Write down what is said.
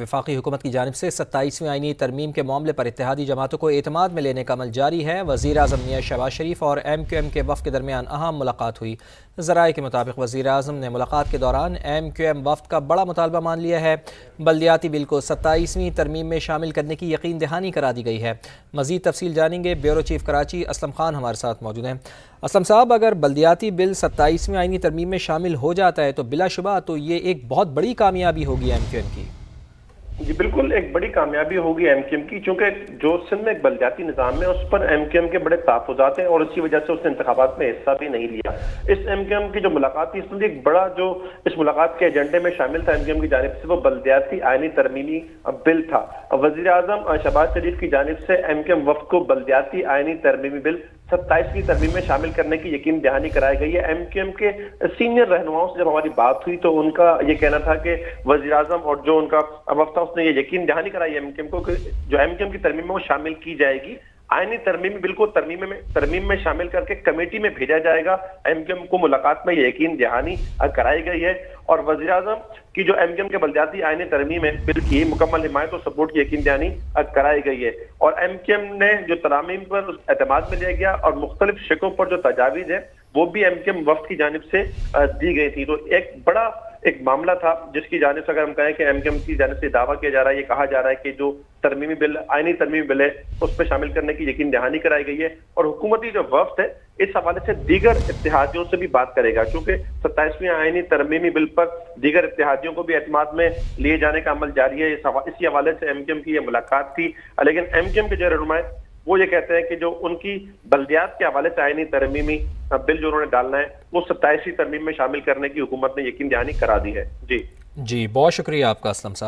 وفاقی حکومت کی جانب سے 27ویں آئینی ترمیم کے معاملے پر اتحادی جماعتوں کو اعتماد میں لینے کا عمل جاری ہے۔ وزیر اعظم میاں شہباز شریف اور ایم کیو ایم کے وفد کے درمیان اہم ملاقات ہوئی۔ ذرائع کے مطابق وزیر اعظم نے ملاقات کے دوران ایم کیو ایم وفد کا بڑا مطالبہ مان لیا ہے۔ بلدیاتی بل کو 27ویں ترمیم میں شامل کرنے کی یقین دہانی کرا دی گئی ہے۔ مزید تفصیل جانیں گے، بیورو چیف کراچی اسلم خان ہمارے ساتھ موجود ہیں۔ اسلم صاحب، اگر بلدیاتی بل 27ویں آئینی ترمیم میں شامل ہو جاتا ہے تو بلا شبہ تو یہ ایک بہت بڑی کامیابی ہوگی ایم کیو ایم کی۔ جی بالکل ایک بڑی کامیابی ہوگی ایم کیو ایم کی، چونکہ جو سندھ میں ایک بلدیاتی نظام ہے اس پر ایم کیو ایم کے بڑے تحفظات ہیں اور اسی وجہ سے اس نے انتخابات میں حصہ بھی نہیں لیا۔ اس ایم کیو ایم کی جو ملاقات تھی، اس میں ایک بڑا جو اس ملاقات کے ایجنڈے میں شامل تھا ایم کیو ایم کی جانب سے، وہ بلدیاتی آئینی ترمیمی بل تھا۔ وزیر اعظم شہباز شریف کی جانب سے ایم کیو ایم وفد کو بلدیاتی آئینی ترمیمی بل 27ویں ترمیم میں شامل کرنے کی یقین دہانی کرائی گئی ہے۔ ایم کیو ایم کے سینئر رہنماؤں سے جب ہماری بات ہوئی تو ان کا یہ کہنا تھا کہ وزیر اعظم اور جو ان کا وفد تھا اس نے یہ یقین دہانی کرائی ایم کیو ایم کو کہ جو ایم کیو ایم کی ترمیم میں وہ شامل کی جائے گی۔ آئینی ترمیمی بل کو ترمیم میں شامل کر کے کمیٹی میں بھیجا جائے گا۔ ایم کیو ایم کو ملاقات میں یہ یقین دہانی کرائی گئی ہے اور وزیر اعظم کی جو ایم کیو ایم کے بلدیاتی آئینی ترمیم ہے بل کی مکمل حمایت اور سپورٹ کی یقین دہانی کرائی گئی ہے۔ اور ایم کیو ایم نے جو ترامیم پر اعتماد میں لیا گیا اور مختلف شقوں پر جو تجاویز ہے وہ بھی ایم کیو ایم وفد کی جانب سے دی گئی تھی۔ تو ایک بڑا معاملہ تھا جس کی جانب سے اگر ہم کہیں کہ ایم کیو ایم کی جانب سے دعویٰ کیا جا رہا ہے، یہ کہا جا رہا ہے کہ جو ترمیمی بل آئینی ترمیمی بل ہے اس پہ شامل کرنے کی یقین دہانی کرائی گئی ہے اور حکومتی جو وفد ہے اس حوالے سے دیگر اتحادیوں سے بھی بات کرے گا، کیونکہ 27ویں آئینی ترمیمی بل پر دیگر اتحادیوں کو بھی اعتماد میں لیے جانے کا عمل جاری ہے۔ اسی حوالے سے ایم کیو ایم کی یہ ملاقات تھی، لیکن ایم کیو ایم کے جو رہنما وہ یہ کہتے ہیں کہ جو ان کی بلدیات کے حوالے سے آئینی ترمیمی بل جو انہوں نے ڈالنا ہے وہ 27ویں ترمیم میں شامل کرنے کی حکومت نے یقین دہانی کرا دی ہے۔ جی بہت شکریہ آپ کا اسلم صاحب۔